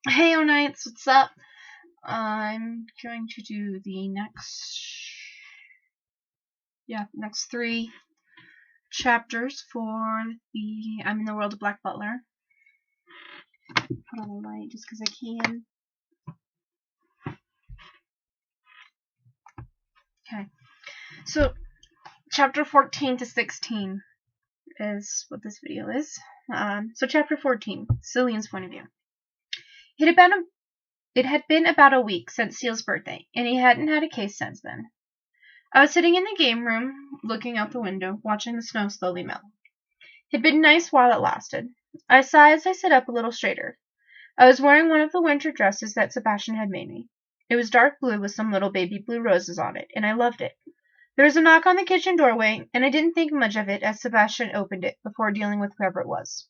Hey, O-Nights, what's up? I'm going to do the next three chapters for the I'm in the World of Black Butler. Put on the light just because I can. Okay, so chapter 14 to 16 is what this video is. So chapter 14, Celine's point of view. It had been about a week since Seal's birthday, and he hadn't had a case since then. I was sitting in the game room, looking out the window, watching the snow slowly melt. It had been nice while it lasted. I sighed as I sat up a little straighter. I was wearing one of the winter dresses that Sebastian had made me. It was dark blue with some little baby blue roses on it, and I loved it. There was a knock on the kitchen doorway, and I didn't think much of it as Sebastian opened it before dealing with whoever it was.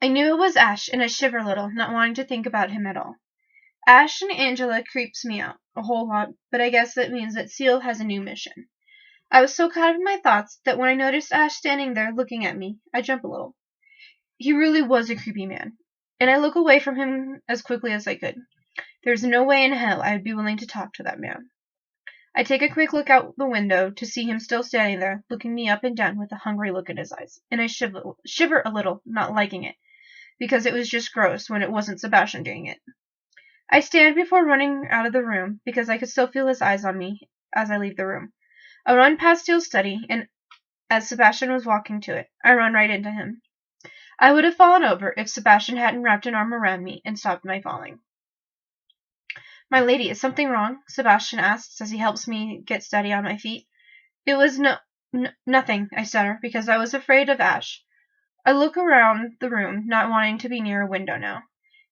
I knew it was Ash, and I shivered a little, not wanting to think about him at all. Ash and Angela creeps me out a whole lot, but I guess that means that Seal has a new mission. I was so caught up in my thoughts that when I noticed Ash standing there looking at me, I jumped a little. He really was a creepy man, and I looked away from him as quickly as I could. There's no way in hell I would be willing to talk to that man. I take a quick look out the window to see him still standing there, looking me up and down with a hungry look in his eyes, and I shiver a little, not liking it, because it was just gross when it wasn't Sebastian doing it. I stand before running out of the room, because I could still feel his eyes on me as I leave the room. I run past Steele's study, and as Sebastian was walking to it, I run right into him. I would have fallen over if Sebastian hadn't wrapped an arm around me and stopped my falling. My lady, is something wrong? Sebastian asks as he helps me get steady on my feet. It was nothing, I stutter, because I was afraid of Ash. I look around the room, not wanting to be near a window now.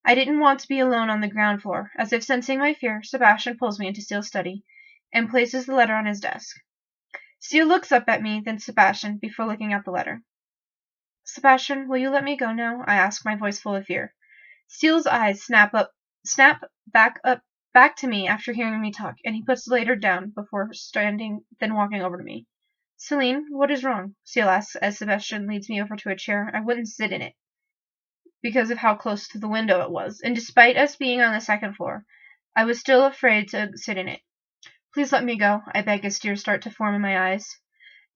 I didn't want to be alone on the ground floor. As if sensing my fear, Sebastian pulls me into Steele's study and places the letter on his desk. Steele looks up at me, then Sebastian, before looking at the letter. Sebastian, will you let me go now? I ask, my voice full of fear. Steele's eyes snap back to me after hearing me talk, and he puts the letter down before then walking over to me. Celine, what is wrong? Steele asks as Sebastian leads me over to a chair. I wouldn't sit in it because of how close to the window it was, and despite us being on the second floor, I was still afraid to sit in it. Please let me go, I beg as tears start to form in my eyes.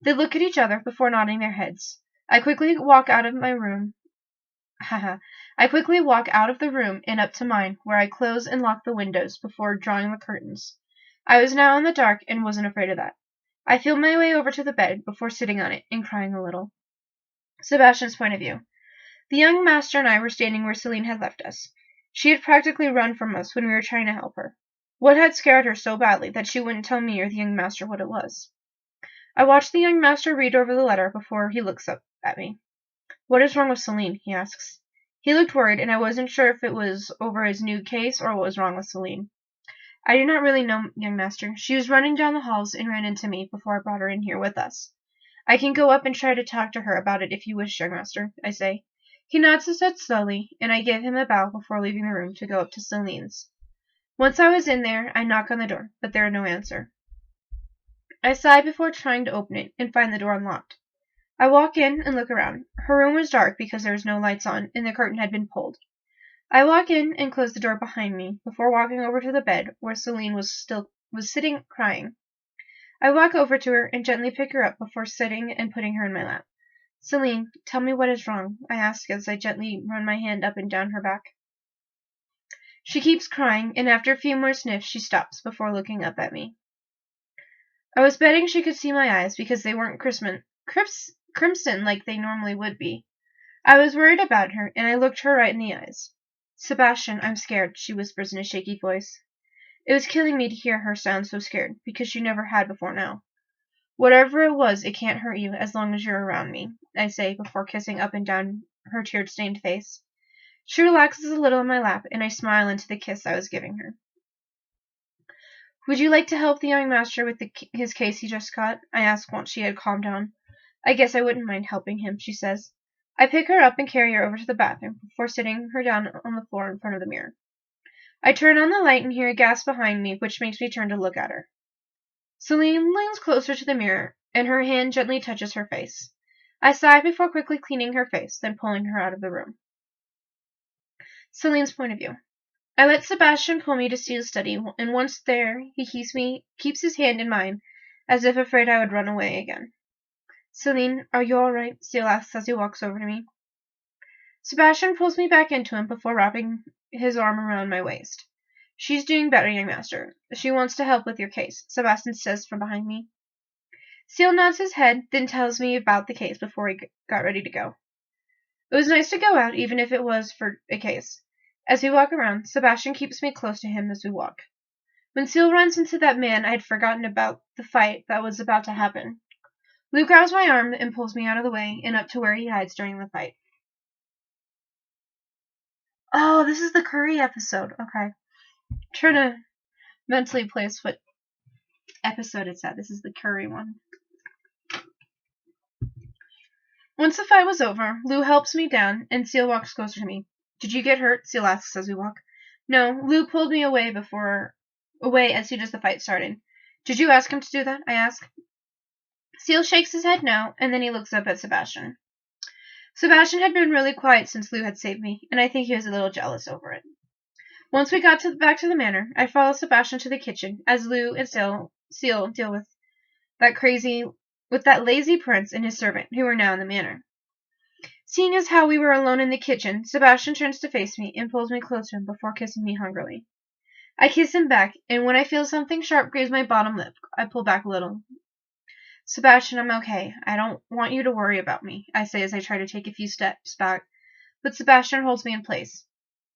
They look at each other before nodding their heads. I quickly walk out of the room and up to mine, where I close and lock the windows before drawing the curtains. I was now in the dark and wasn't afraid of that. I feel my way over to the bed before sitting on it and crying a little. Sebastian's point of view. The young master and I were standing where Celine had left us. She had practically run from us when we were trying to help her. What had scared her so badly that she wouldn't tell me or the young master what it was? I watched the young master read over the letter before he looks up at me. What is wrong with Celine? He asks. He looked worried, and I wasn't sure if it was over his new case or what was wrong with Celine. I do not really know, young master. She was running down the halls and ran into me before I brought her in here with us. I can go up and try to talk to her about it if you wish, young master, I say. He nods his head slowly, and I give him a bow before leaving the room to go up to Celine's. Once I was in there, I knock on the door, but there is no answer. I sigh before trying to open it and find the door unlocked. I walk in and look around. Her room was dark because there was no lights on, and the curtain had been pulled. I walk in and close the door behind me before walking over to the bed where Celine was sitting crying. I walk over to her and gently pick her up before sitting and putting her in my lap. Celine, tell me what is wrong, I ask as I gently run my hand up and down her back. She keeps crying, and after a few more sniffs she stops before looking up at me. I was betting she could see my eyes because they weren't crimson like they normally would be. I was worried about her, and I looked her right in the eyes. Sebastian, I'm scared, she whispers in a shaky voice. It was killing me to hear her sound so scared, because she never had before now. Whatever it was, it can't hurt you as long as you're around me, I say before kissing up and down her tear-stained face. She relaxes a little in my lap, and I smile into the kiss I was giving her. Would you like to help the young master with his case he just got? I ask once she had calmed down. I guess I wouldn't mind helping him, she says. I pick her up and carry her over to the bathroom before sitting her down on the floor in front of the mirror. I turn on the light and hear a gasp behind me, which makes me turn to look at her. Celine leans closer to the mirror, and her hand gently touches her face. I sigh before quickly cleaning her face, then pulling her out of the room. Celine's point of view. I let Sebastian pull me to Steele's study, and once there, he keeps his hand in mine, as if afraid I would run away again. Celine, are you all right? Steele asks as he walks over to me. Sebastian pulls me back into him before wrapping his arm around my waist. She's doing better, young master. She wants to help with your case, Sebastian says from behind me. Steele nods his head, then tells me about the case before he got ready to go. It was nice to go out, even if it was for a case. As we walk around, Sebastian keeps me close to him as we walk. When Steele runs into that man, I had forgotten about the fight that was about to happen. Luke grabs my arm and pulls me out of the way and up to where he hides during the fight. Oh, this is the curry episode. Okay. I'm trying to mentally place what episode it's at. This is the curry one. Once the fight was over, Lou helps me down and Steele walks closer to me. Did you get hurt? Steele asks as we walk. No, Lou pulled me away as soon as the fight started. Did you ask him to do that? I ask. Steele shakes his head no, and then he looks up at Sebastian. Sebastian had been really quiet since Lou had saved me, and I think he was a little jealous over it. Once we got back to the manor, I followed Sebastian to the kitchen as Lou and Steele deal with that lazy prince and his servant, who were now in the manor. Seeing as how we were alone in the kitchen, Sebastian turns to face me and pulls me close to him before kissing me hungrily. I kiss him back, and when I feel something sharp graze my bottom lip, I pull back a little. Sebastian, I'm okay. I don't want you to worry about me, I say as I try to take a few steps back, but Sebastian holds me in place.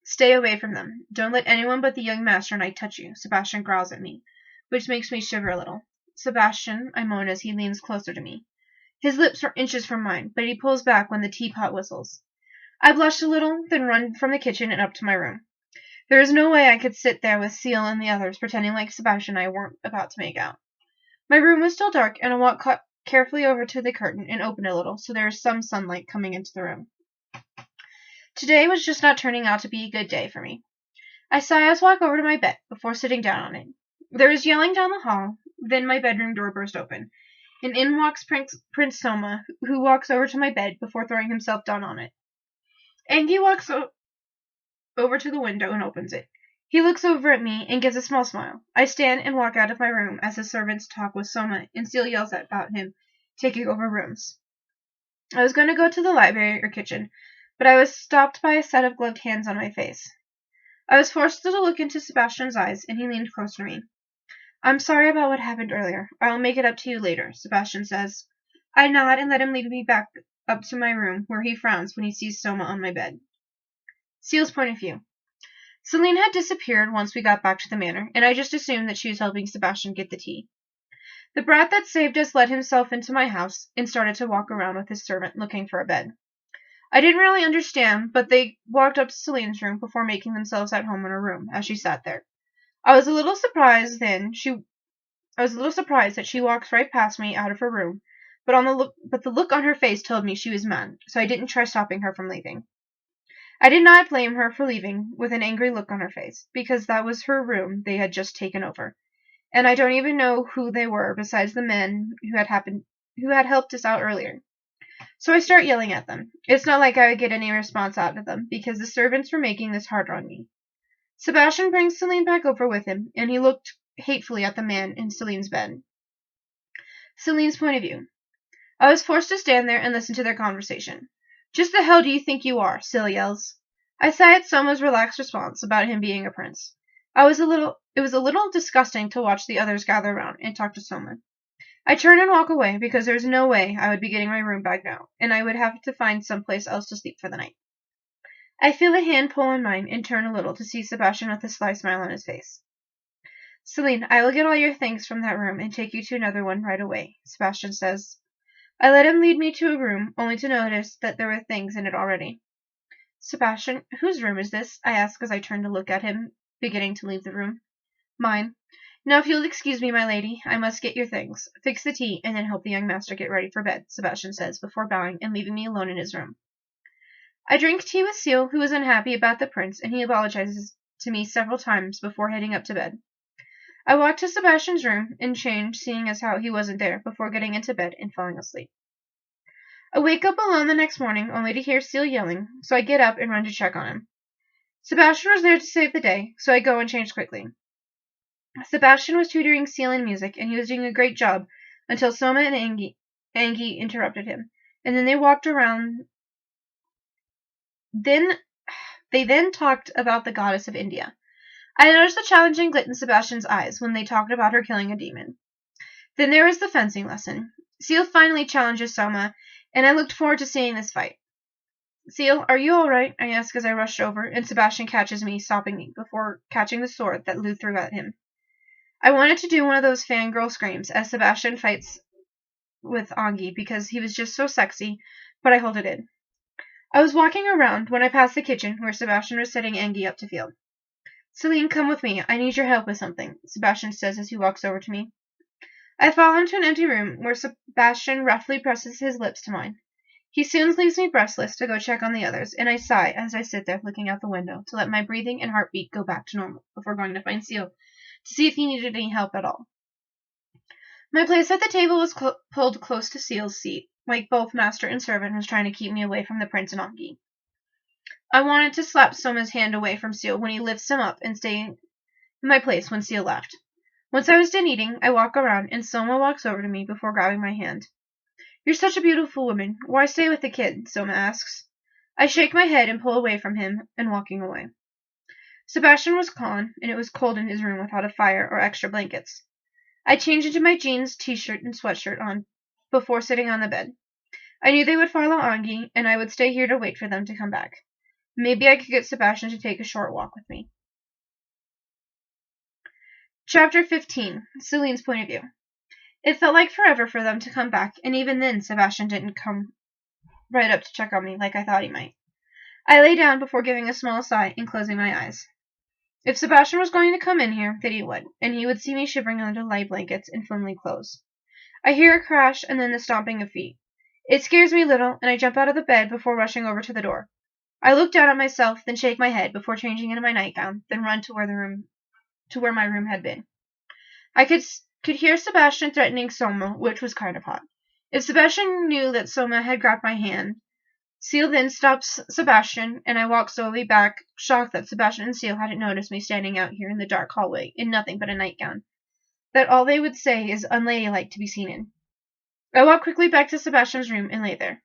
Stay away from them. Don't let anyone but the young master and I touch you, Sebastian growls at me, which makes me shiver a little. Sebastian, I moan as he leans closer to me. His lips are inches from mine, but he pulls back when the teapot whistles. I blush a little, then run from the kitchen and up to my room. There is no way I could sit there with Seal and the others pretending like Sebastian and I weren't about to make out. My room was still dark, and I walked carefully over to the curtain and opened it a little, so there is some sunlight coming into the room. Today was just not turning out to be a good day for me. I sigh as I walk over to my bed before sitting down on it. There is yelling down the hall, then my bedroom door burst open, and in walks Prince Soma, who walks over to my bed before throwing himself down on it. Angie walks over to the window and opens it. He looks over at me and gives a small smile. I stand and walk out of my room as the servants talk with Soma, and Steele yells about him taking over rooms. I was going to go to the library or kitchen, but I was stopped by a set of gloved hands on my face. I was forced to look into Sebastian's eyes, and he leaned close to me. I'm sorry about what happened earlier. I will make it up to you later, Sebastian says. I nod and let him lead me back up to my room, where he frowns when he sees Soma on my bed. Steele's point of view. Celine had disappeared once we got back to the manor, and I just assumed that she was helping Sebastian get the tea. The brat that saved us let himself into my house and started to walk around with his servant looking for a bed. I didn't really understand, but they walked up to Celine's room before making themselves at home in her room as she sat there. I was a little surprised that she walked right past me out of her room, but the look on her face told me she was mad, so I didn't try stopping her from leaving. I did not blame her for leaving with an angry look on her face, because that was her room they had just taken over, and I don't even know who they were besides the men who had helped us out earlier. So I start yelling at them. It's not like I would get any response out of them, because the servants were making this harder on me. Sebastian brings Celine back over with him, and he looked hatefully at the man in Celine's bed. Celine's point of view. I was forced to stand there and listen to their conversation. Just the hell do you think you are? Steele yells. I sigh at Soma's relaxed response about him being a prince. It was a little disgusting to watch the others gather around and talk to Soma. I turn and walk away because there's no way I would be getting my room back now, and I would have to find someplace else to sleep for the night. I feel a hand pull on mine and turn a little to see Sebastian with a sly smile on his face. Celine, I will get all your things from that room and take you to another one right away, Sebastian says. I let him lead me to a room, only to notice that there were things in it already. Sebastian, whose room is this? I ask as I turn to look at him, beginning to leave the room. Mine. Now if you'll excuse me, my lady, I must get your things, fix the tea, and then help the young master get ready for bed, Sebastian says, before bowing and leaving me alone in his room. I drink tea with Seal, who is unhappy about the prince, and he apologizes to me several times before heading up to bed. I walk to Sebastian's room and change, seeing as how he wasn't there, before getting into bed and falling asleep. I wake up alone the next morning, only to hear Seal yelling, so I get up and run to check on him. Sebastian was there to save the day, so I go and change quickly. Sebastian was tutoring Seal in music, and he was doing a great job until Soma and Angie interrupted him, and then they walked around. They then talked about the goddess of India. I noticed the challenging glint in Sebastian's eyes when they talked about her killing a demon. Then there was the fencing lesson. Seal finally challenges Soma, and I looked forward to seeing this fight. Seal, are you all right? I ask as I rushed over, and Sebastian catches me, stopping me before catching the sword that Lou threw at him. I wanted to do one of those fangirl screams as Sebastian fights with Angie because he was just so sexy, but I hold it in. I was walking around when I passed the kitchen where Sebastian was setting Angie up to field. Celine, come with me. I need your help with something, Sebastian says as he walks over to me. I follow him to an empty room where Sebastian roughly presses his lips to mine. He soon leaves me breathless to go check on the others, and I sigh as I sit there looking out the window to let my breathing and heartbeat go back to normal before going to find Seal to see if he needed any help at all. My place at the table was pulled close to Seal's seat, like both master and servant was trying to keep me away from the prince and Angie. I wanted to slap Soma's hand away from Seal when he lifts him up and stay in my place when Seal left. Once I was done eating, I walk around and Soma walks over to me before grabbing my hand. You're such a beautiful woman. Why stay with the kid? Soma asks. I shake my head and pull away from him and walking away. Sebastian was gone, and it was cold in his room without a fire or extra blankets. I changed into my jeans, t-shirt, and sweatshirt on before sitting on the bed. I knew they would follow Angie, and I would stay here to wait for them to come back. Maybe I could get Sebastian to take a short walk with me. Chapter 15. Celine's point of view. It felt like forever for them to come back, and even then Sebastian didn't come right up to check on me like I thought he might. I lay down before giving a small sigh and closing my eyes. If Sebastian was going to come in here, then he would, and he would see me shivering under light blankets and flimsy clothes. I hear a crash and then the stomping of feet. It scares me a little, and I jump out of the bed before rushing over to the door. I look down at myself, then shake my head before changing into my nightgown, then run to where my room had been. I could hear Sebastian threatening Soma, which was kind of hot. If Sebastian knew that Soma had grabbed my hand, Seal then stops Sebastian, and I walk slowly back, shocked that Sebastian and Seal hadn't noticed me standing out here in the dark hallway in nothing but a nightgown, that all they would say is unladylike to be seen in. I walk quickly back to Sebastian's room and lay there.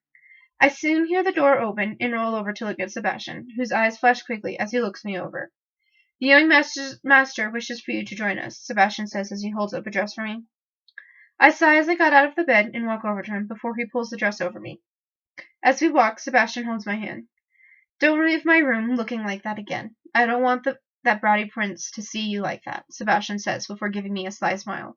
I soon hear the door open and roll over to look at Sebastian, whose eyes flash quickly as he looks me over. The young master wishes for you to join us, Sebastian says as he holds up a dress for me. I sigh as I got out of the bed and walk over to him before he pulls the dress over me. As we walk, Sebastian holds my hand. Don't leave my room looking like that again. I don't want that bratty prince to see you like that, Sebastian says before giving me a sly smile.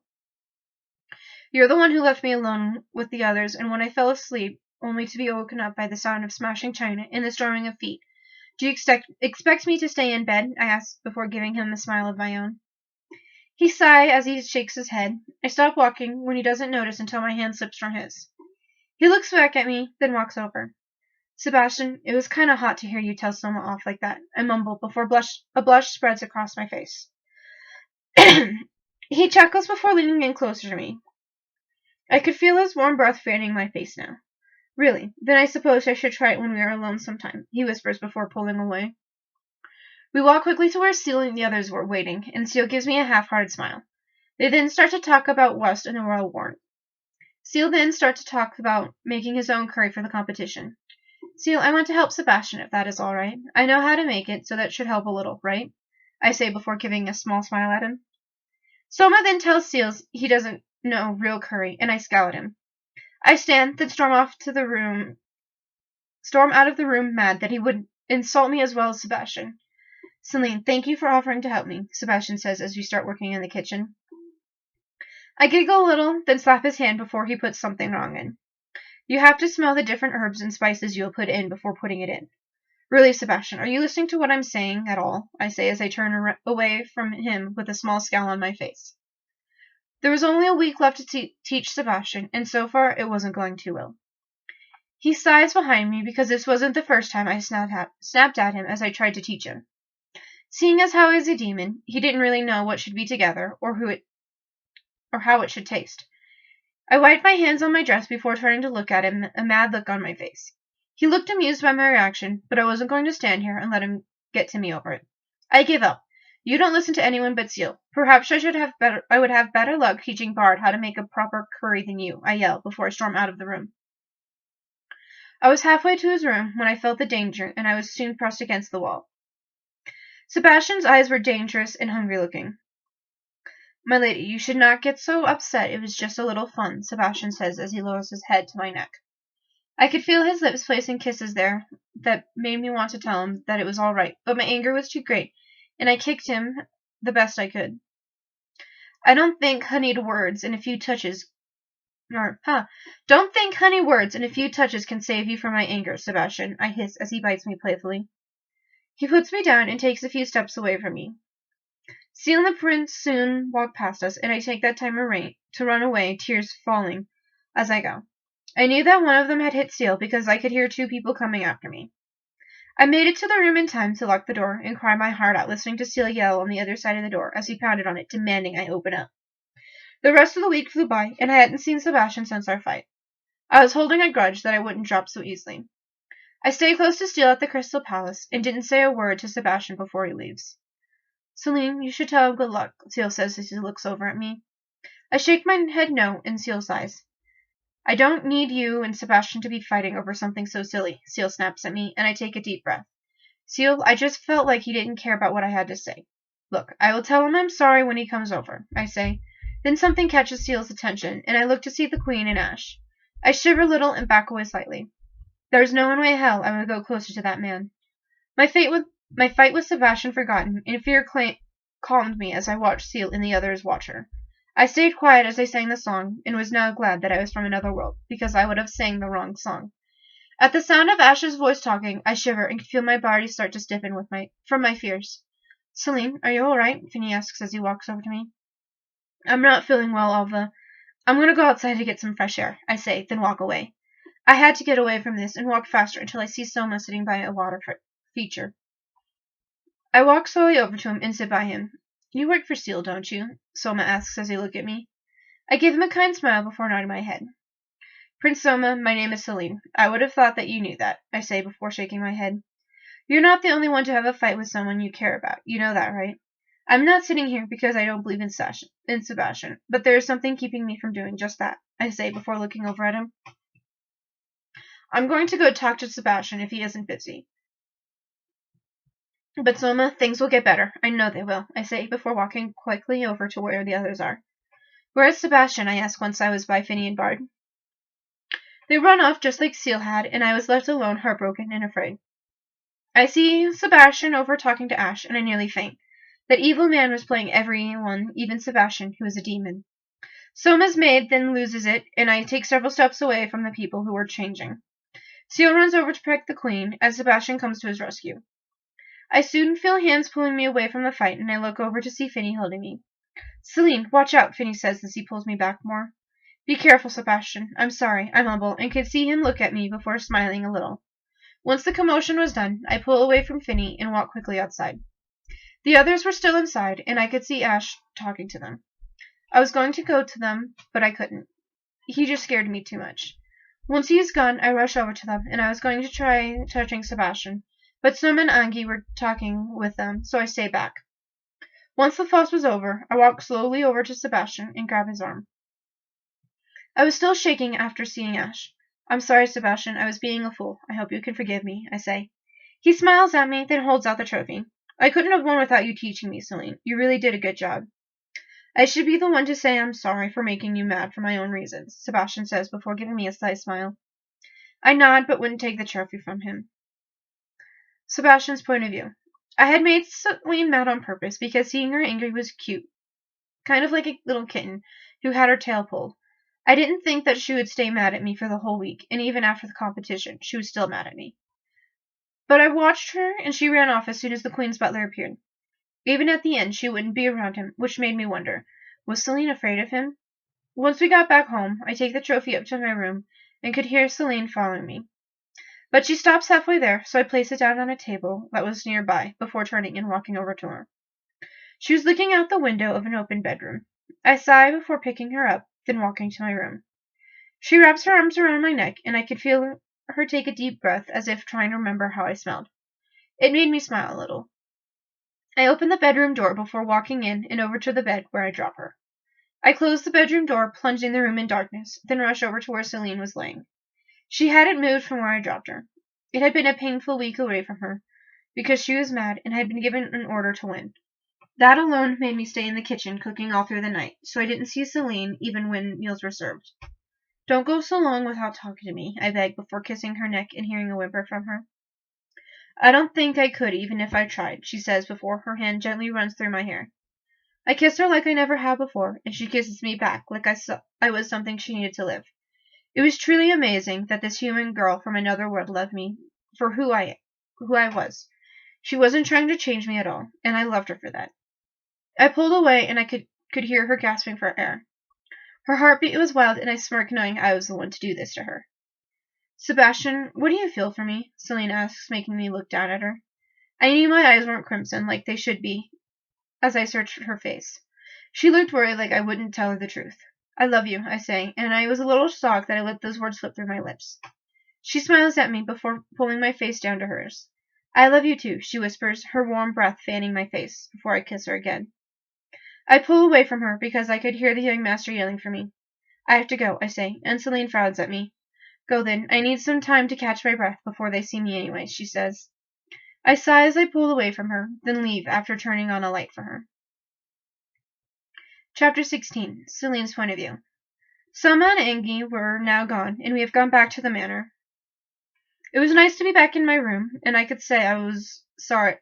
You're the one who left me alone with the others, and when I fell asleep, only to be woken up by the sound of smashing china and the storming of feet. Do you expect me to stay in bed? I ask before giving him a smile of my own. He sighs as he shakes his head. I stop walking when he doesn't notice until my hand slips from his. He looks back at me, then walks over. Sebastian, it was kind of hot to hear you tell Soma off like that, I mumble before a blush spreads across my face. He chuckles before leaning in closer to me. I could feel his warm breath fanning my face now. Really? Then I suppose I should try it when we are alone sometime, he whispers before pulling away. We walk quickly to where Seal and the others were waiting, and Seal gives me a half-hearted smile. They then start to talk about West and the royal warrant. Seal then starts to talk about making his own curry for the competition. Seal, I want to help Sebastian, if that is all right. I know how to make it, so that should help a little, right? I say before giving a small smile at him. Soma then tells Seal he doesn't know real curry, and I scowl at him. I stand, then storm out of the room mad that he would insult me as well as Sebastian. Celine, thank you for offering to help me, Sebastian says as we start working in the kitchen. I giggle a little, then slap his hand before he puts something wrong in. You have to smell the different herbs and spices you'll put in before putting it in. Really, Sebastian, are you listening to what I'm saying at all? I say as I turn away from him with a small scowl on my face. There was only a week left to teach Sebastian, and so far it wasn't going too well. He sighs behind me because this wasn't the first time I snapped at him as I tried to teach him. Seeing as how he is a demon, he didn't really know what should be together or how it should taste. I wiped my hands on my dress before turning to look at him, a mad look on my face. He looked amused by my reaction, but I wasn't going to stand here and let him get to me over it. I give up. You don't listen to anyone but Seal. Perhaps I would have better luck teaching Bard how to make a proper curry than you, I yell before I storm out of the room. I was halfway to his room when I felt the danger, and I was soon pressed against the wall. Sebastian's eyes were dangerous and hungry-looking. My lady, you should not get so upset. It was just a little fun, Sebastian says as he lowers his head to my neck. I could feel his lips placing kisses there that made me want to tell him that it was all right, but my anger was too great, and I kicked him the best I could. Don't think honeyed words and a few touches can save you from my anger, Sebastian, I hiss as he bites me playfully. He puts me down and takes a few steps away from me. Seal and the prince soon walk past us, and I take that time to run away, tears falling as I go. I knew that one of them had hit Seal because I could hear two people coming after me. I made it to the room in time to lock the door and cry my heart out listening to Seal yell on the other side of the door as he pounded on it, demanding I open up. The rest of the week flew by, and I hadn't seen Sebastian since our fight. I was holding a grudge that I wouldn't drop so easily. I stayed close to Seal at the Crystal Palace and didn't say a word to Sebastian before he leaves. Celine, you should tell him good luck, Seal says as he looks over at me. I shake my head no, and Seal sighs. I don't need you and Sebastian to be fighting over something so silly, Seal snaps at me, and I take a deep breath. Seal, I just felt like he didn't care about what I had to say. Look, I will tell him I'm sorry when he comes over, I say. Then something catches Seal's attention, and I look to see the Queen and Ash. I shiver a little and back away slightly. There's no way in hell I would go closer to that man. My fight with Sebastian forgotten, and fear calmed me as I watched Seal and the others watch her. I stayed quiet as I sang the song, and was now glad that I was from another world, because I would have sang the wrong song. At the sound of Ash's voice talking, I shiver and can feel my body start to stiffen from my fears. Celine, are you all right? Finny asks as he walks over to me. I'm not feeling well, Alva. I'm going to go outside to get some fresh air, I say, then walk away. I had to get away from this and walk faster until I see Soma sitting by a water feature. I walk slowly over to him and sit by him. You work for Seal, don't you? Soma asks as he looks at me. I give him a kind smile before nodding my head. Prince Soma, my name is Celine. I would have thought that you knew that, I say before shaking my head. You're not the only one to have a fight with someone you care about. You know that, right? I'm not sitting here because I don't believe in Sebastian, but there is something keeping me from doing just that, I say before looking over at him. I'm going to go talk to Sebastian if he isn't busy. But Soma, things will get better. I know they will, I say before walking quickly over to where the others are. Where is Sebastian? I asked once I was by Finny and Bard. They run off just like Seal had, and I was left alone, heartbroken and afraid. I see Sebastian over talking to Ash, and I nearly faint. That evil man was playing everyone, even Sebastian, who is a demon. Soma's maid then loses it, and I take several steps away from the people who are changing. Seal runs over to protect the Queen, as Sebastian comes to his rescue. I soon feel hands pulling me away from the fight, and I look over to see Finny holding me. Celine, watch out, Finny says as he pulls me back more. Be careful, Sebastian. I'm sorry, I mumble, and could see him look at me before smiling a little. Once the commotion was done, I pull away from Finny and walk quickly outside. The others were still inside, and I could see Ash talking to them. I was going to go to them, but I couldn't. He just scared me too much. Once he is gone, I rush over to them, and I was going to try touching Sebastian, but Soma and Angie were talking with them, so I stayed back. Once the fuss was over, I walked slowly over to Sebastian and grabbed his arm. I was still shaking after seeing Ash. I'm sorry, Sebastian, I was being a fool. I hope you can forgive me, I say. He smiles at me, then holds out the trophy. I couldn't have won without you teaching me, Celine. You really did a good job. I should be the one to say I'm sorry for making you mad for my own reasons, Sebastian says before giving me a slight smile. I nod, but wouldn't take the trophy from him. Sebastian's point of view. I had made Celine mad on purpose because seeing her angry was cute. Kind of like a little kitten who had her tail pulled. I didn't think that she would stay mad at me for the whole week, and even after the competition, she was still mad at me. But I watched her, and she ran off as soon as the Queen's butler appeared. Even at the end, she wouldn't be around him, which made me wonder, was Celine afraid of him? Once we got back home, I take the trophy up to my room, and could hear Celine following me. But she stops halfway there, so I place it down on a table that was nearby, before turning and walking over to her. She was looking out the window of an open bedroom. I sigh before picking her up, then walking to my room. She wraps her arms around my neck, and I could feel her take a deep breath as if trying to remember how I smelled. It made me smile a little. I opened the bedroom door before walking in and over to the bed where I dropped her. I closed the bedroom door, plunging the room in darkness, then rushed over to where Celine was laying. She hadn't moved from where I dropped her. It had been a painful week away from her, because she was mad and had been given an order to win. That alone made me stay in the kitchen cooking all through the night, so I didn't see Celine even when meals were served. Don't go so long without talking to me, I begged before kissing her neck and hearing a whimper from her. I don't think I could even if I tried, she says before her hand gently runs through my hair. I kiss her like I never have before, and she kisses me back like I was something she needed to live. It was truly amazing that this human girl from another world loved me for who I was. She wasn't trying to change me at all, and I loved her for that. I pulled away and I could hear her gasping for air. Her heartbeat was wild, and I smirked knowing I was the one to do this to her. Sebastian, what do you feel for me? Celine asks, making me look down at her. I knew my eyes weren't crimson like they should be as I searched her face. She looked worried like I wouldn't tell her the truth. I love you, I say, and I was a little shocked that I let those words slip through my lips. She smiles at me before pulling my face down to hers. I love you too, she whispers, her warm breath fanning my face, before I kiss her again. I pull away from her because I could hear the young master yelling for me. I have to go, I say, and Celine frowns at me. Go then, I need some time to catch my breath before they see me anyway, she says. I sigh as I pull away from her, then leave after turning on a light for her. Chapter 16. Celine's Point of View. Selma and Angie were now gone, and we have gone back to the manor. It was nice to be back in my room, and I could say I was sorry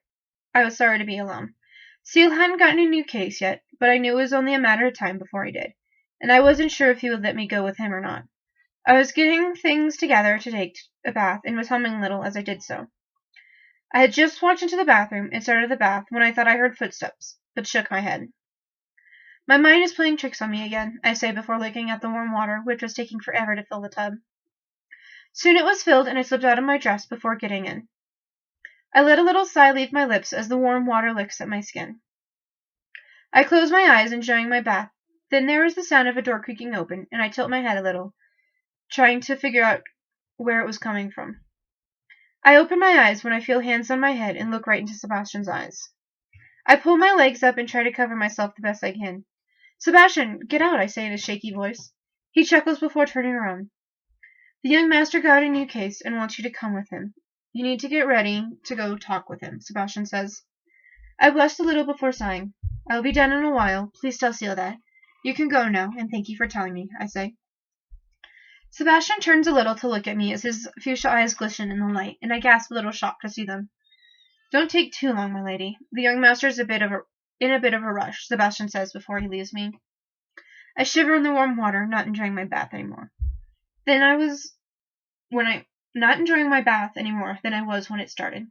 to be alone. Seal hadn't gotten a new case yet, but I knew it was only a matter of time before he did, and I wasn't sure if he would let me go with him or not. I was getting things together to take a bath, and was humming a little as I did so. I had just walked into the bathroom and started the bath when I thought I heard footsteps, but shook my head. My mind is playing tricks on me again, I say before looking at the warm water, which was taking forever to fill the tub. Soon it was filled, and I slipped out of my dress before getting in. I let a little sigh leave my lips as the warm water licks at my skin. I close my eyes, enjoying my bath. Then there is the sound of a door creaking open, and I tilt my head a little, trying to figure out where it was coming from. I open my eyes when I feel hands on my head and look right into Sebastian's eyes. I pull my legs up and try to cover myself the best I can. Sebastian, get out, I say in a shaky voice. He chuckles before turning around. The young master got a new case and wants you to come with him. You need to get ready to go talk with him, Sebastian says. I blushed a little before sighing. I will be done in a while. Please tell Seal that. You can go now, and thank you for telling me, I say. Sebastian turns a little to look at me as his fuchsia eyes glisten in the light, and I gasp a little shocked to see them. Don't take too long, my lady. The young master is in a bit of a rush, Sebastian says before he leaves me. I shiver in the warm water, not enjoying my bath anymore. Not enjoying my bath anymore than I was when it started.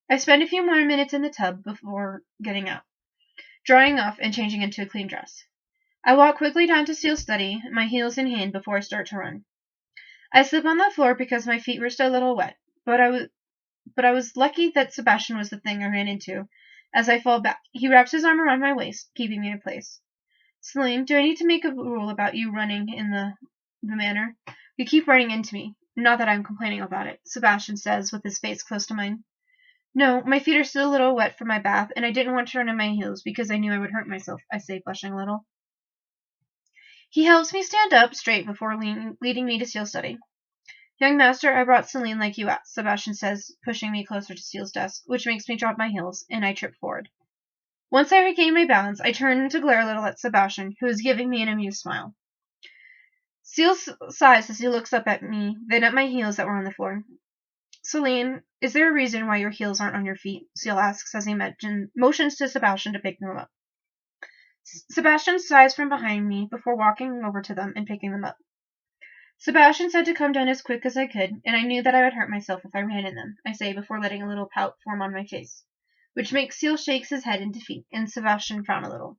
I spend a few more minutes in the tub before getting out, drying off and changing into a clean dress. I walk quickly down to Seal's study, my heels in hand, before I start to run. I slip on the floor because my feet were still a little wet, but I was lucky that Sebastian was the thing I ran into. As I fall back, he wraps his arm around my waist, keeping me in place. Celine, do I need to make a rule about you running in the manor? You keep running into me. Not that I'm complaining about it, Sebastian says, with his face close to mine. No, my feet are still a little wet from my bath, and I didn't want to run in my heels because I knew I would hurt myself, I say, blushing a little. He helps me stand up straight before leading me to Seal's study. Young master, I brought Celine like you asked, Sebastian says, pushing me closer to Seal's desk, which makes me drop my heels, and I trip forward. Once I regain my balance, I turn to glare a little at Sebastian, who is giving me an amused smile. Seal sighs as he looks up at me, then at my heels that were on the floor. Celine, is there a reason why your heels aren't on your feet? Seal asks as he motions to Sebastian to pick them up. Sebastian sighs from behind me before walking over to them and picking them up. Sebastian said to come down as quick as I could, and I knew that I would hurt myself if I ran in them, I say before letting a little pout form on my face, which makes Seal shakes his head in defeat, and Sebastian frown a little.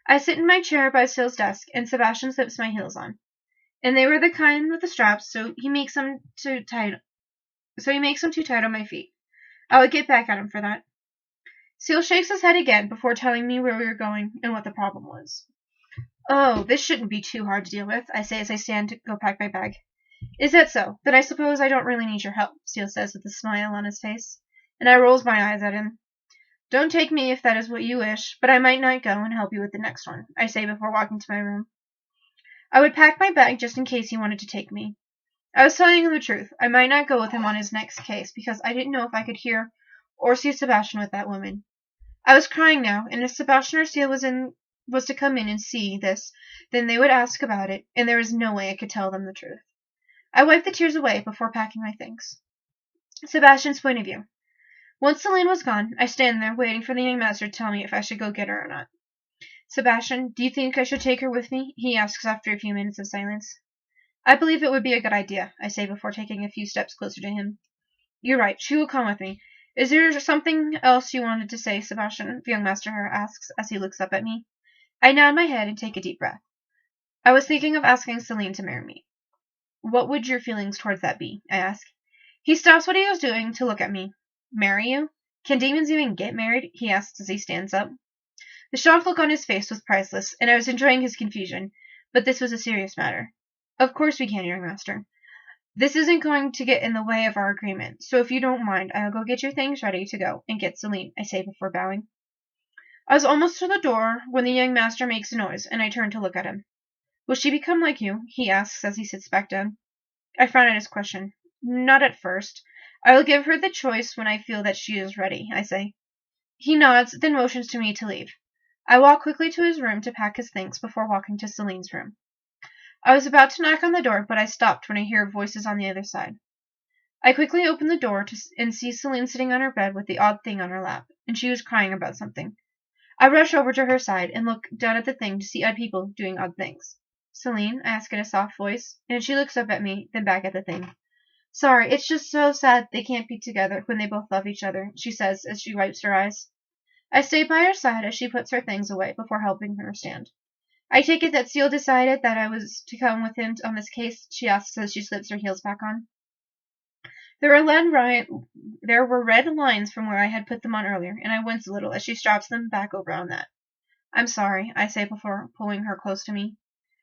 I sit in my chair by Seal's desk, and Sebastian slips my heels on. And they were the kind with the straps, so he makes them too tight on my feet. I would get back at him for that. Seal shakes his head again before telling me where we were going and what the problem was. Oh, this shouldn't be too hard to deal with, I say as I stand to go pack my bag. Is that so? Then I suppose I don't really need your help, Seal says with a smile on his face. and I rolls my eyes at him. Don't take me if that is what you wish, but I might not go and help you with the next one, I say before walking to my room. I would pack my bag just in case he wanted to take me. I was telling him the truth. I might not go with him on his next case because I didn't know if I could hear or see Sebastian with that woman. I was crying now, and if Sebastian or Steele was to come in and see this, then they would ask about it, and there was no way I could tell them the truth. I wiped the tears away before packing my things. Sebastian's point of view. Once Celine was gone, I stand there waiting for the young master to tell me if I should go get her or not. Sebastian, do you think I should take her with me? He asks after a few minutes of silence. I believe it would be a good idea, I say before taking a few steps closer to him. You're right, she will come with me. Is there something else you wanted to say, Sebastian? The young master asks as he looks up at me. I nod my head and take a deep breath. I was thinking of asking Celine to marry me. What would your feelings towards that be? I ask. He stops what he was doing to look at me. Marry you? Can demons even get married? He asks as he stands up. The shocked look on his face was priceless, and I was enjoying his confusion, but this was a serious matter. Of course we can, young master. This isn't going to get in the way of our agreement, so if you don't mind, I'll go get your things ready to go and get Celine, I say before bowing. I was almost to the door when the young master makes a noise, and I turn to look at him. Will she become like you? He asks as he sits back down. I frown at his question. Not at first. I will give her the choice when I feel that she is ready, I say. He nods, then motions to me to leave. I walk quickly to his room to pack his things before walking to Celine's room. I was about to knock on the door, but I stopped when I hear voices on the other side. I quickly open the door and see Celine sitting on her bed with the odd thing on her lap, and she was crying about something. I rush over to her side and look down at the thing to see odd people doing odd things. Celine, I ask in a soft voice, and she looks up at me, then back at the thing. Sorry, it's just so sad they can't be together when they both love each other, she says as she wipes her eyes. I stay by her side as she puts her things away before helping her stand. I take it that Steele decided that I was to come with him on this case, she asks as she slips her heels back on. There were red lines from where I had put them on earlier, and I wince a little as she straps them back over on that. I'm sorry, I say before pulling her close to me.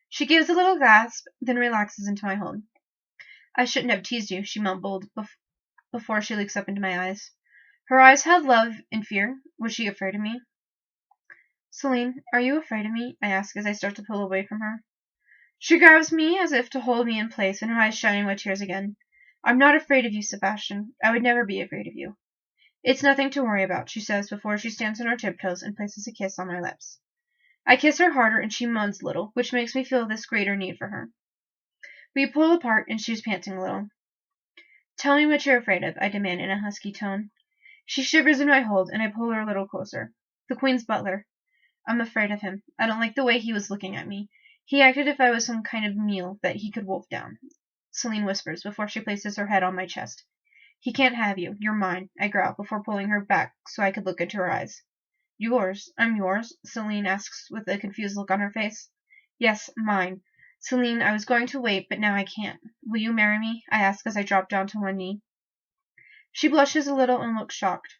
She gives a little gasp, then relaxes into my hold. I shouldn't have teased you, she mumbled before she looks up into my eyes. Her eyes held love and fear. Was she afraid of me? Celine, are you afraid of me? I ask as I start to pull away from her. She grabs me as if to hold me in place, and her eyes shining with tears again. I'm not afraid of you, Sebastian. I would never be afraid of you. It's nothing to worry about, she says before she stands on her tiptoes and places a kiss on my lips. I kiss her harder and she moans a little, which makes me feel this greater need for her. We pull apart and she's panting a little. Tell me what you're afraid of, I demand in a husky tone. She shivers in my hold and I pull her a little closer. The Queen's butler. I'm afraid of him. I don't like the way he was looking at me. He acted as if I was some kind of meal that he could wolf down. Celine whispers before she places her head on my chest. He can't have you. You're mine, I growl before pulling her back so I could look into her eyes. Yours? I'm yours? Celine asks with a confused look on her face. Yes, mine. Celine, I was going to wait, but now I can't. Will you marry me? I ask as I drop down to one knee. She blushes a little and looks shocked.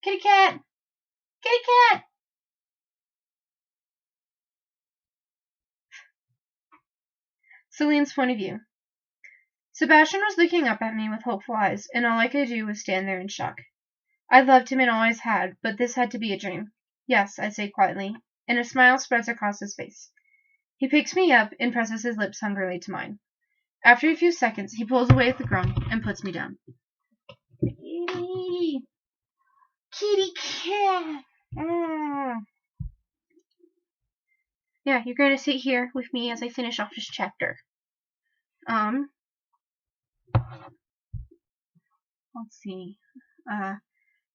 Kitty cat! Kitty cat! Celine's point of view. Sebastian was looking up at me with hopeful eyes, and all I could do was stand there in shock. I loved him and always had, but this had to be a dream. Yes, I say quietly, and a smile spreads across his face. He picks me up and presses his lips hungrily to mine. After a few seconds, he pulls away with a groan and puts me down. Kitty! Kitty cat! Yeah, you're going to sit here with me as I finish off this chapter. Let's see.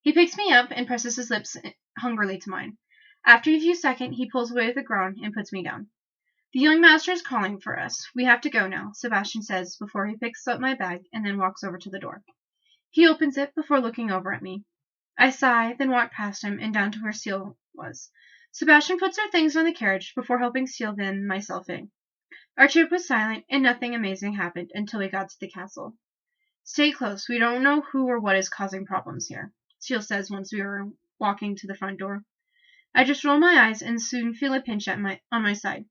He picks me up and presses his lips hungrily to mine. After a few seconds, he pulls away with a groan and puts me down. The young master is calling for us. We have to go now, Sebastian says before he picks up my bag and then walks over to the door. He opens it before looking over at me. I sigh, then walk past him and down to where Steele was. Sebastian puts our things on the carriage before helping Steele and myself in. Our trip was silent, and nothing amazing happened until we got to the castle. Stay close. We don't know who or what is causing problems here, Steele says once we were walking to the front door. I just roll my eyes and soon feel a pinch on my side.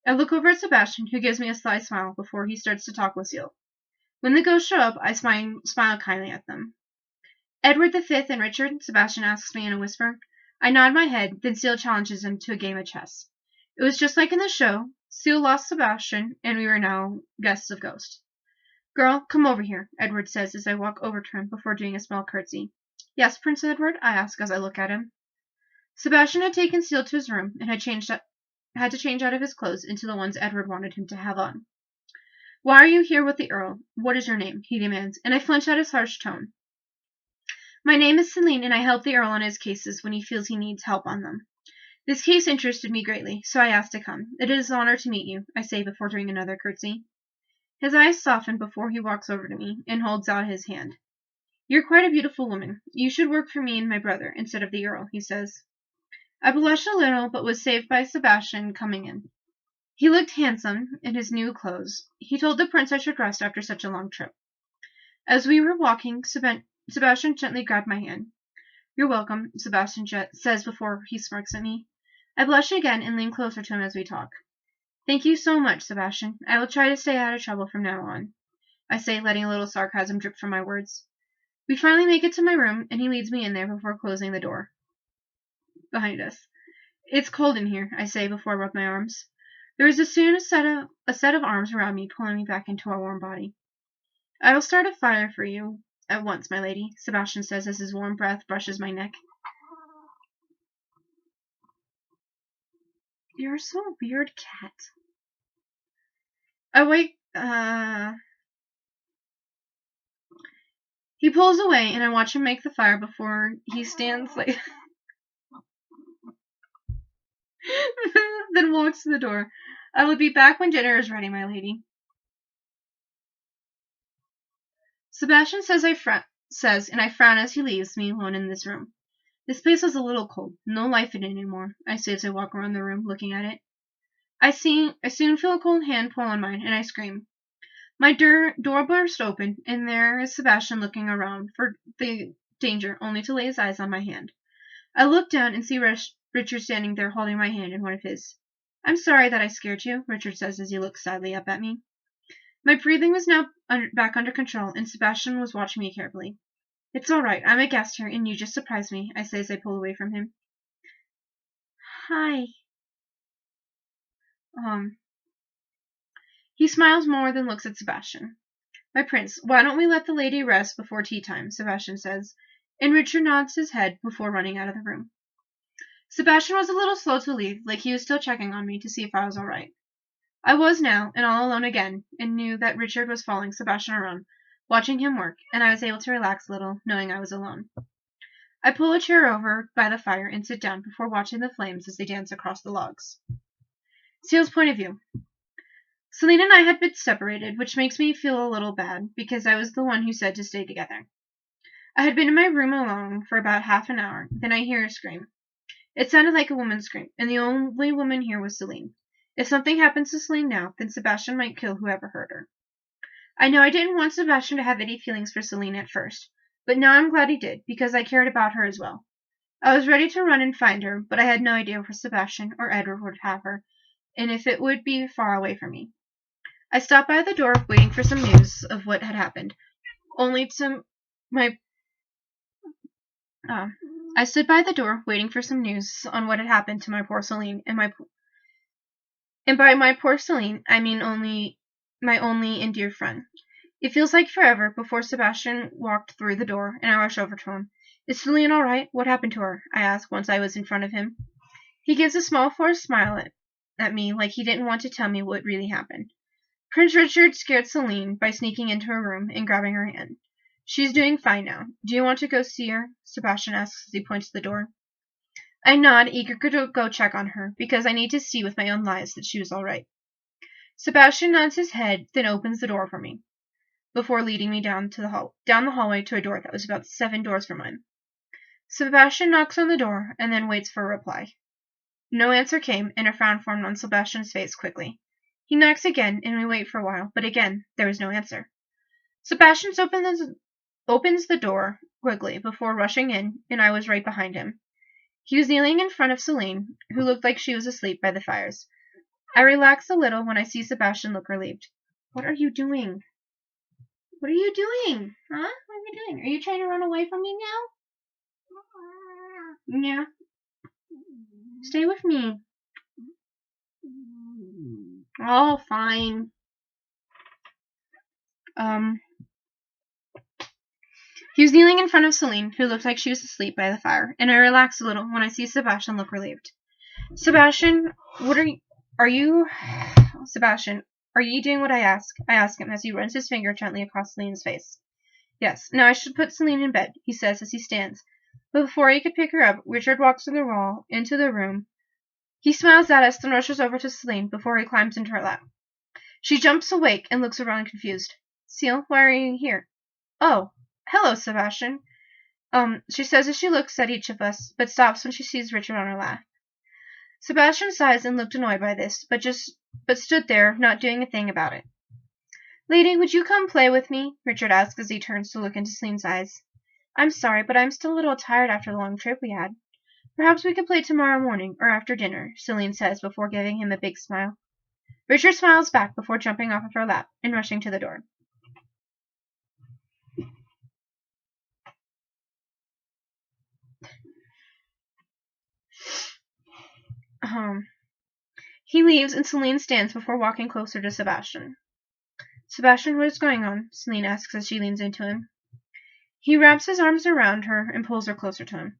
I look over at Sebastian, who gives me a sly smile before he starts to talk with Steele. When the ghosts show up, I smile kindly at them. Edward the Fifth and Richard? Sebastian asks me in a whisper. I nod my head, then Seal challenges him to a game of chess. It was just like in the show. Seal lost Sebastian, and we were now guests of Ghost. Girl, come over here, Edward says as I walk over to him before doing a small curtsy. Yes, Prince Edward? I ask as I look at him. Sebastian had taken Seal to his room and had to change out of his clothes into the ones Edward wanted him to have on. Why are you here with the Earl? What is your name? He demands, and I flinch at his harsh tone. My name is Celine, and I help the Earl on his cases when he feels he needs help on them. This case interested me greatly, so I asked to come. It is an honor to meet you, I say before doing another curtsy. His eyes soften before he walks over to me and holds out his hand. You're quite a beautiful woman. You should work for me and my brother instead of the Earl, he says. I blushed a little, but was saved by Sebastian coming in. He looked handsome in his new clothes. He told the prince I should rest after such a long trip. As we were walking, Sebastian gently grabbed my hand. You're welcome, Sebastian says before he smirks at me. I blush again and lean closer to him as we talk. Thank you so much, Sebastian. I will try to stay out of trouble from now on, I say, letting a little sarcasm drip from my words. We finally make it to my room, and he leads me in there before closing the door behind us. It's cold in here, I say before I rub my arms. There is soon a set of arms around me, pulling me back into our warm body. I will start a fire for you at once, my lady, Sebastian says as his warm breath brushes my neck. You're so weird, cat. I wake. He pulls away, and I watch him make the fire before he stands like. Then walks to the door. I will be back when dinner is ready, my lady. Sebastian says, and I frown as he leaves me alone in this room. This place is a little cold. No life in it anymore, I say as I walk around the room, looking at it. I soon feel a cold hand pull on mine, and I scream. My door bursts open, and there is Sebastian looking around for the danger, only to lay his eyes on my hand. I look down and see Richard standing there holding my hand in one of his. I'm sorry that I scared you, Richard says as he looks sadly up at me. My breathing was now back under control, and Sebastian was watching me carefully. It's all right. I'm a guest here, and you just surprised me, I say as I pull away from him. Hi. He smiles more than looks at Sebastian. My prince, why don't we let the lady rest before tea time, Sebastian says, and Richard nods his head before running out of the room. Sebastian was a little slow to leave, like he was still checking on me to see if I was all right. I was now, and all alone again, and knew that Richard was following Sebastian around, watching him work, and I was able to relax a little, knowing I was alone. I pull a chair over by the fire and sit down before watching the flames as they dance across the logs. Seal's point of view. Celine and I had been separated, which makes me feel a little bad, because I was the one who said to stay together. I had been in my room alone for about half an hour, then I hear a scream. It sounded like a woman's scream, and the only woman here was Celine. If something happens to Celine now, then Sebastian might kill whoever heard her. I know I didn't want Sebastian to have any feelings for Celine at first, but now I'm glad he did, because I cared about her as well. I was ready to run and find her, but I had no idea where Sebastian or Edward would have her, and if it would be far away from me. I stopped by the door, waiting for some news of what had happened, I stood by the door, waiting for some news on what had happened to my poor Celine, and by my poor Celine, I mean my only and dear friend. It feels like forever before Sebastian walked through the door, and I rush over to him. Is Celine all right? What happened to her? I ask once I was in front of him. He gives a small forced smile at me, like he didn't want to tell me what really happened. Prince Richard scared Celine by sneaking into her room and grabbing her hand. She's doing fine now. Do you want to go see her? Sebastian asks as he points to the door. I nod, eager to go check on her, because I need to see with my own eyes that she was all right. Sebastian nods his head, then opens the door for me, before leading me down the hallway to a door that was about 7 doors from mine. Sebastian knocks on the door and then waits for a reply. No answer came, and a frown formed on Sebastian's face quickly. He knocks again, and we wait for a while, but again there was no answer. Sebastian opens the door quickly before rushing in, and I was right behind him. He was kneeling in front of Celine, who looked like she was asleep by the fires. I relax a little when I see Sebastian look relieved. What are you doing? What are you doing? Huh? What are you doing? Are you trying to run away from me now? Yeah. Stay with me. Oh, fine. He was kneeling in front of Celine, who looked like she was asleep by the fire, and I relaxed a little when I see Sebastian look relieved. Sebastian, Sebastian, are you doing what I ask? I ask him as he runs his finger gently across Celine's face. Yes, now I should put Celine in bed, he says as he stands. But before he could pick her up, Richard walks through the wall, into the room. He smiles at us, then rushes over to Celine before he climbs into her lap. She jumps awake and looks around confused. Seal, why are you here? Oh, hello, Sebastian. She says as she looks at each of us, but stops when she sees Richard on her lap. Sebastian sighs and looked annoyed by this, but stood there, not doing a thing about it. Lady, would you come play with me? Richard asks as he turns to look into Celine's eyes. I'm sorry, but I'm still a little tired after the long trip we had. Perhaps we could play tomorrow morning, or after dinner, Celine says before giving him a big smile. Richard smiles back before jumping off of her lap and rushing to the door. He leaves and Celine stands before walking closer to Sebastian. Sebastian, what is going on? Celine asks as she leans into him. He wraps his arms around her and pulls her closer to him.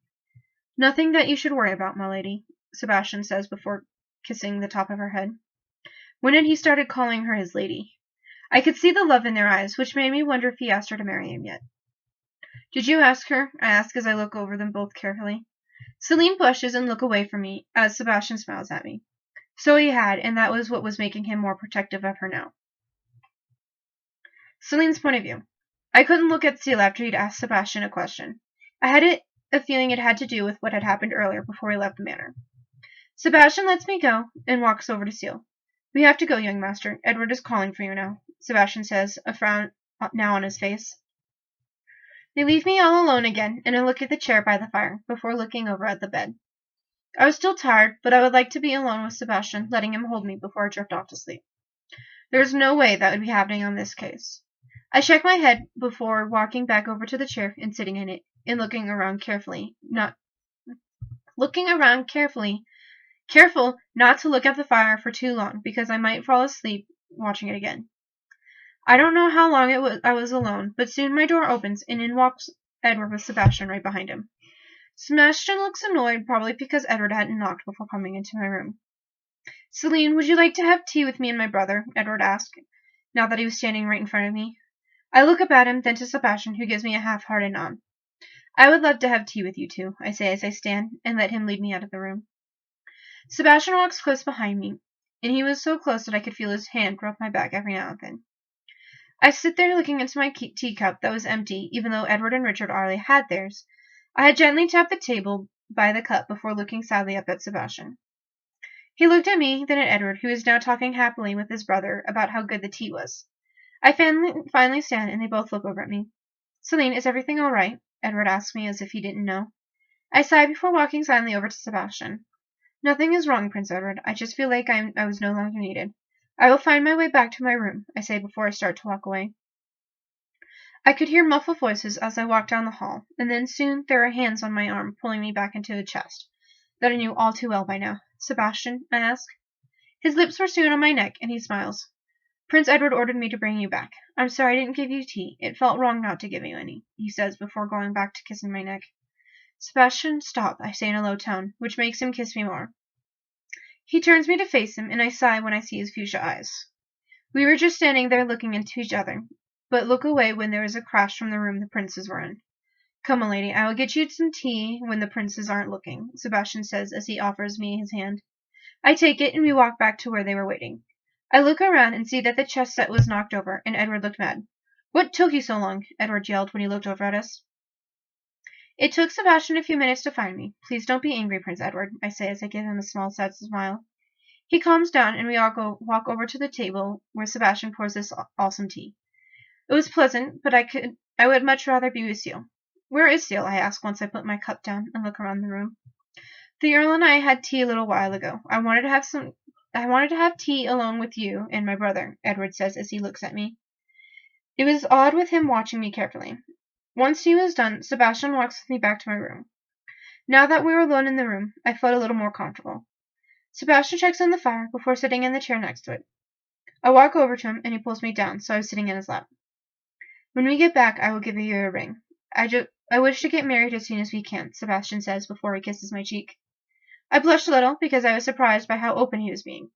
Nothing that you should worry about, my lady, Sebastian says before kissing the top of her head. When had he started calling her his lady? I could see the love in their eyes, which made me wonder if he asked her to marry him yet. Did you ask her? I ask as I look over them both carefully. Celine blushes and looks away from me as Sebastian smiles at me. So he had, and that was what was making him more protective of her now. Celine's point of view. I couldn't look at Seal after he'd asked Sebastian a question. I had a feeling it had to do with what had happened earlier before he left the manor. Sebastian lets me go and walks over to Seal. We have to go, young master. Edward is calling for you now, Sebastian says, a frown now on his face. They leave me all alone again, and I look at the chair by the fire before looking over at the bed. I was still tired, but I would like to be alone with Sebastian, letting him hold me before I drift off to sleep. There is no way that would be happening on this case. I shake my head before walking back over to the chair and sitting in it, and looking around carefully, careful not to look at the fire for too long, because I might fall asleep watching it again. I don't know how long I was alone, but soon my door opens, and in walks Edward with Sebastian right behind him. Sebastian looks annoyed, probably because Edward hadn't knocked before coming into my room. Celine, would you like to have tea with me and my brother? Edward asked, now that he was standing right in front of me. I look up at him, then to Sebastian, who gives me a half-hearted nod. I would love to have tea with you two, I say as I stand, and let him lead me out of the room. Sebastian walks close behind me, and he was so close that I could feel his hand rub my back every now and then. I sit there looking into my teacup that was empty, even though Edward and Richard already had theirs. I had gently tapped the table by the cup before looking sadly up at Sebastian. He looked at me, then at Edward, who was now talking happily with his brother about how good the tea was. I finally stand, and they both look over at me. Celine, is everything all right? Edward asked me as if he didn't know. I sighed before walking silently over to Sebastian. Nothing is wrong, Prince Edward. I just feel like I was no longer needed. I will find my way back to my room, I say before I start to walk away. I could hear muffled voices as I walked down the hall, and then soon there were hands on my arm pulling me back into the chest that I knew all too well by now. Sebastian, I ask. His lips were soon on my neck, and he smiles. Prince Edward ordered me to bring you back. I'm sorry I didn't give you tea. It felt wrong not to give you any, he says before going back to kissing my neck. Sebastian, stop, I say in a low tone, which makes him kiss me more. He turns me to face him, and I sigh when I see his fuchsia eyes. We were just standing there looking into each other, but look away when there is a crash from the room the princes were in. Come, my lady, I will get you some tea when the princes aren't looking, Sebastian says as he offers me his hand. I take it, and we walk back to where they were waiting. I look around and see that the chess set was knocked over, and Edward looked mad. What took you so long? Edward yelled when he looked over at us. It took Sebastian a few minutes to find me. Please don't be angry, Prince Edward, I say as I give him a small sad smile. He calms down, and we all walk over to the table where Sebastian pours us all some tea. It was pleasant, but I would much rather be with Seal. Where is Seal? I ask once I put my cup down and look around the room. The Earl and I had tea a little while ago. I wanted to have tea alone with you and my brother, Edward says as he looks at me. It was odd with him watching me carefully. Once he was done, Sebastian walks with me back to my room. Now that we were alone in the room, I felt a little more comfortable. Sebastian checks on the fire before sitting in the chair next to it. I walk over to him and he pulls me down, so I was sitting in his lap. When we get back, I will give you a ring. I wish to get married as soon as we can, Sebastian says before he kisses my cheek. I blushed a little because I was surprised by how open he was being.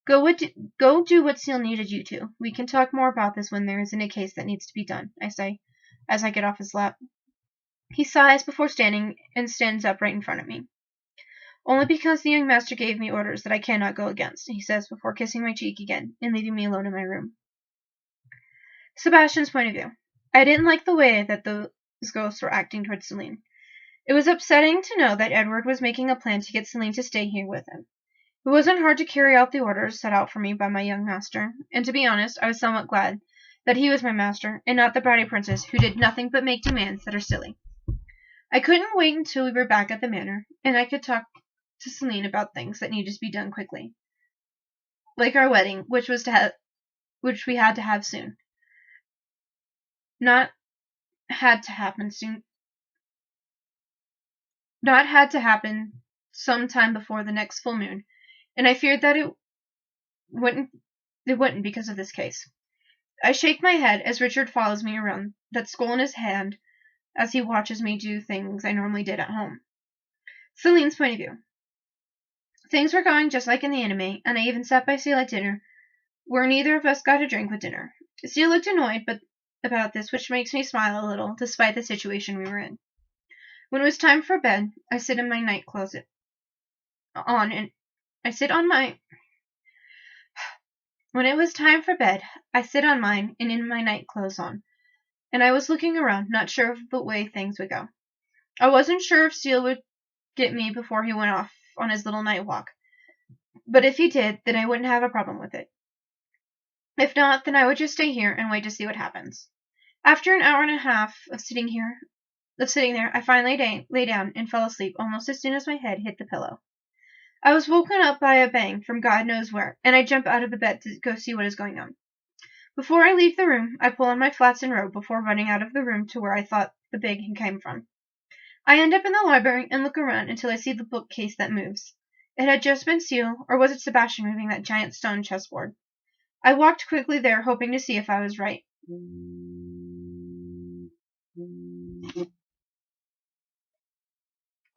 Go do what Seal needed you to. We can talk more about this when there isn't a case that needs to be done, I say, as I get off his lap. He sighs before stands up right in front of me. Only because the young master gave me orders that I cannot go against, he says before kissing my cheek again and leaving me alone in my room. Sebastian's point of view. I didn't like the way that those ghosts were acting towards Celine. It was upsetting to know that Edward was making a plan to get Celine to stay here with him. It wasn't hard to carry out the orders set out for me by my young master, and to be honest, I was somewhat glad that he was my master and not the bratty princess who did nothing but make demands that are silly. I couldn't wait until we were back at the manor, and I could talk to Celine about things that needed to be done quickly, like our wedding, which we had to have soon. Not had to happen sometime before the next full moon, and I feared that it wouldn't because of this case. I shake my head as Richard follows me around, that skull in his hand, as he watches me do things I normally did at home. Celine's point of view. Things were going just like in the anime, and I even sat by Seal at dinner, where neither of us got a drink with dinner. Seal looked annoyed about this, which makes me smile a little, despite the situation we were in. When it was time for bed, I sit in my night closet on, and I sit on my. When it was time for bed, I sit on mine and in my night clothes on, and I was looking around, not sure of the way things would go. I wasn't sure if Seal would get me before he went off on his little night walk, but if he did, then I wouldn't have a problem with it. If not, then I would just stay here and wait to see what happens. After an hour and a half of sitting there, I finally lay down and fell asleep almost as soon as my head hit the pillow. I was woken up by a bang from God knows where, and I jump out of the bed to go see what is going on. Before I leave the room, I pull on my flats and robe before running out of the room to where I thought the bang came from. I end up in the library and look around until I see the bookcase that moves. It had just been Seal, or was it Sebastian moving that giant stone chessboard? I walked quickly there, hoping to see if I was right.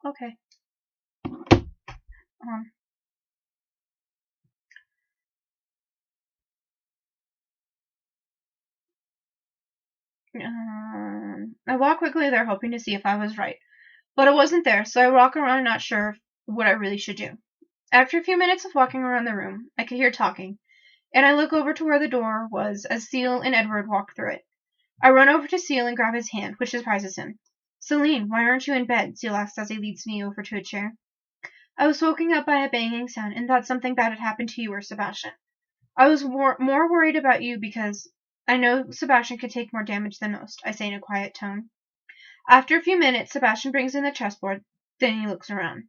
Okay. I walked quickly there, hoping to see if I was right. But it wasn't there, so I walk around not sure what I really should do. After a few minutes of walking around the room, I could hear talking, and I look over to where the door was as Seal and Edward walk through it. I run over to Seal and grab his hand, which surprises him. Celine, why aren't you in bed? Seal asks as he leads me over to a chair. I was woken up by a banging sound and thought something bad had happened to you or Sebastian. I was more worried about you because I know Sebastian could take more damage than most, I say in a quiet tone. After a few minutes, Sebastian brings in the chessboard, then he looks around.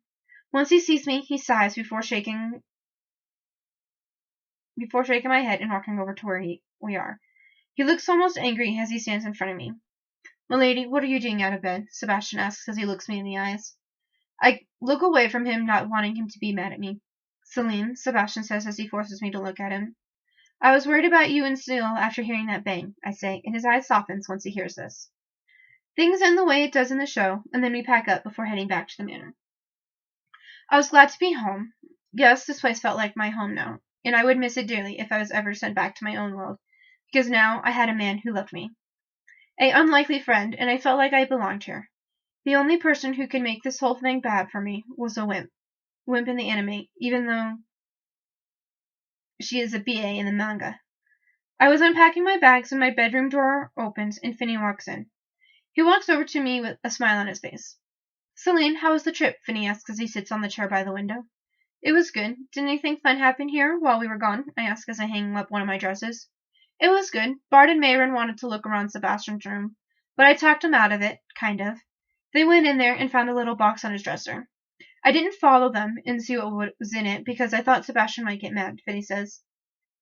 Once he sees me, he sighs before shaking my head and walking over to where we are. He looks almost angry as he stands in front of me. Milady, what are you doing out of bed? Sebastian asks as he looks me in the eyes. I look away from him, not wanting him to be mad at me. Celine, Sebastian says as he forces me to look at him. I was worried about you and Seal after hearing that bang, I say, and his eyes softens once he hears this. Things end the way it does in the show, and then we pack up before heading back to the manor. I was glad to be home. Yes, this place felt like my home now, and I would miss it dearly if I was ever sent back to my own world, because now I had a man who loved me. An unlikely friend, and I felt like I belonged here. The only person who could make this whole thing bad for me was a wimp. Wimp in the anime, even though she is a BA in the manga. I was unpacking my bags when my bedroom door opens and Finney walks in. He walks over to me with a smile on his face. Celine, how was the trip? Finney asks as he sits on the chair by the window. It was good. Did anything fun happen here while we were gone? I ask as I hang up one of my dresses. It was good. Bart and Mayron wanted to look around Sebastian's room, but I talked him out of it, kind of. They went in there and found a little box on his dresser. I didn't follow them and see what was in it because I thought Sebastian might get mad, Finney says.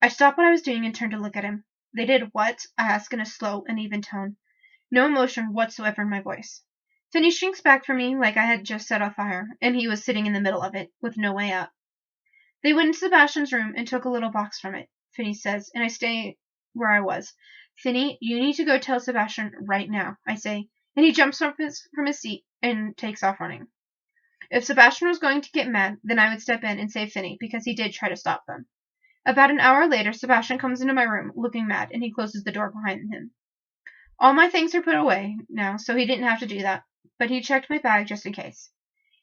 I stopped what I was doing and turned to look at him. They did what? I ask in a slow and even tone, no emotion whatsoever in my voice. Finney shrinks back from me like I had just set a fire, and he was sitting in the middle of it, with no way out. They went into Sebastian's room and took a little box from it, Finney says, and I stay where I was. Finney, you need to go tell Sebastian right now, I say, and he jumps from his seat and takes off running. If Sebastian was going to get mad, then I would step in and save Finney, because he did try to stop them. About an hour later, Sebastian comes into my room, looking mad, and he closes the door behind him. All my things are put away now, so he didn't have to do that, but he checked my bag just in case.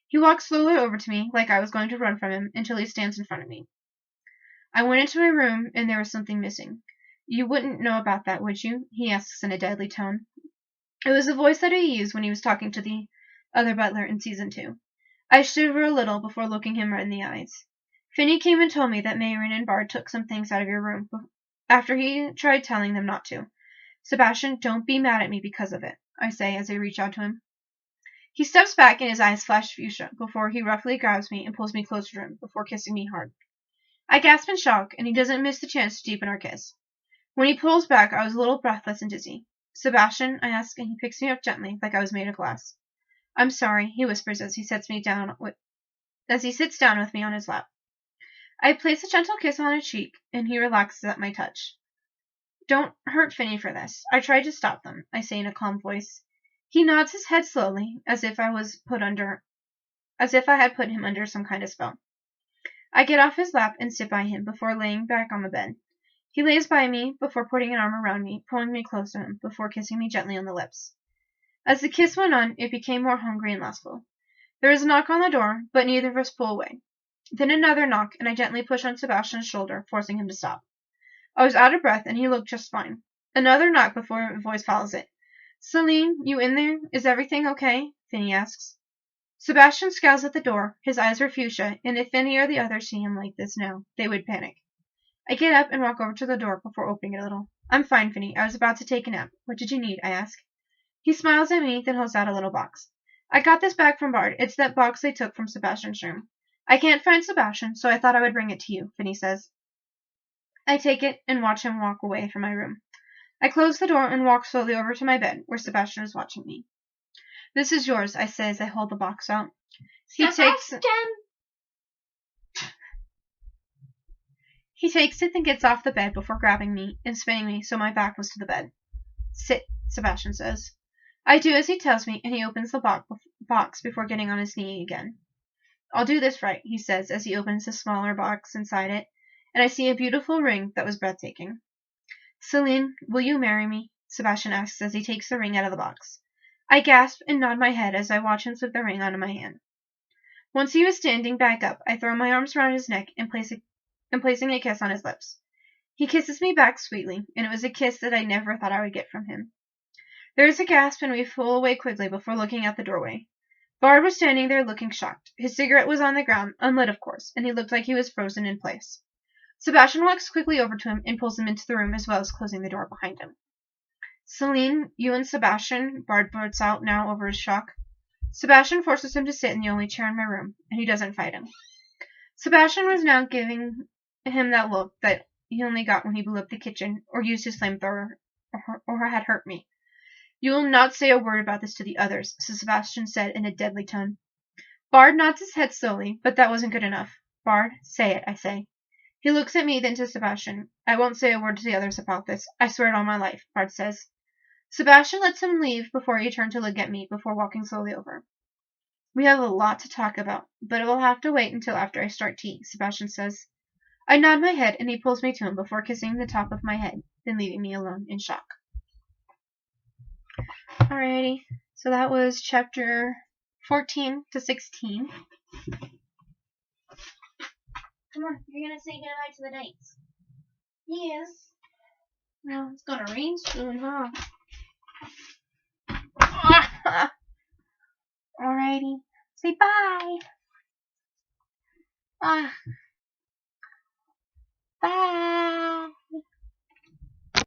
He walks slowly over to me, like I was going to run from him, until he stands in front of me. I went into my room, and there was something missing. You wouldn't know about that, would you? He asks in a deadly tone. It was the voice that he used when he was talking to the other butler in season 2. I shiver a little before looking him right in the eyes. Finney came and told me that Mayrin and Bard took some things out of your room after he tried telling them not to. Sebastian, don't be mad at me because of it, I say as I reach out to him. He steps back and his eyes flash fuchsia before he roughly grabs me and pulls me closer to him before kissing me hard. I gasp in shock, and he doesn't miss the chance to deepen our kiss. When he pulls back, I was a little breathless and dizzy. Sebastian, I ask, and he picks me up gently, like I was made of glass. I'm sorry, he whispers as he sits down with me on his lap. I place a gentle kiss on his cheek, and he relaxes at my touch. Don't hurt Finney for this. I tried to stop them, I say in a calm voice. He nods his head slowly, as if I had put him under some kind of spell. I get off his lap and sit by him before laying back on the bed. He lays by me before putting an arm around me, pulling me close to him before kissing me gently on the lips. As the kiss went on, it became more hungry and lustful. There is a knock on the door, but neither of us pull away. Then another knock, and I gently push on Sebastian's shoulder, forcing him to stop. I was out of breath, and he looked just fine. Another knock before a voice follows it. Celine, you in there? Is everything okay? Finney asks. Sebastian scowls at the door. His eyes are fuchsia, and if Finney or the others see him like this now, they would panic. I get up and walk over to the door before opening it a little. I'm fine, Finney. I was about to take a nap. What did you need? I ask. He smiles at me, then holds out a little box. I got this back from Bard. It's that box they took from Sebastian's room. I can't find Sebastian, so I thought I would bring it to you, Finney says. I take it and watch him walk away from my room. I close the door and walk slowly over to my bed, where Sebastian is watching me. This is yours, I say as I hold the box out. He takes it and gets off the bed before grabbing me and spinning me so my back was to the bed. Sit, Sebastian says. I do as he tells me, and he opens the box before getting on his knee again. I'll do this right, he says as he opens the smaller box inside it, and I see a beautiful ring that was breathtaking. Celine, will you marry me? Sebastian asks as he takes the ring out of the box. I gasp and nod my head as I watch him slip the ring out of my hand. Once he was standing back up, I throw my arms around his neck and placing a kiss on his lips. He kisses me back sweetly, and it was a kiss that I never thought I would get from him. There is a gasp, and we pull away quickly before looking out the doorway. Bard was standing there looking shocked. His cigarette was on the ground, unlit of course, and he looked like he was frozen in place. Sebastian walks quickly over to him and pulls him into the room as well as closing the door behind him. Celine, you and Sebastian, Bard blurts out now over his shock. Sebastian forces him to sit in the only chair in my room, and he doesn't fight him. Sebastian was now giving him that look that he only got when he blew up the kitchen or used his flamethrower or had hurt me. You will not say a word about this to the others, Sebastian said in a deadly tone. Bard nods his head slowly, but that wasn't good enough. Bard, say it, I say. He looks at me, then to Sebastian. I won't say a word to the others about this. I swear it on my life, Bard says. Sebastian lets him leave before he turned to look at me before walking slowly over. We have a lot to talk about, but it will have to wait until after I start tea, Sebastian says. I nod my head, and he pulls me to him before kissing the top of my head, then leaving me alone in shock. Alrighty, so that was chapter 14 to 16. Come on, you're gonna say goodnight to the dates. Yes. Well, it's gonna rain soon, huh? Alrighty. Say bye. Bye.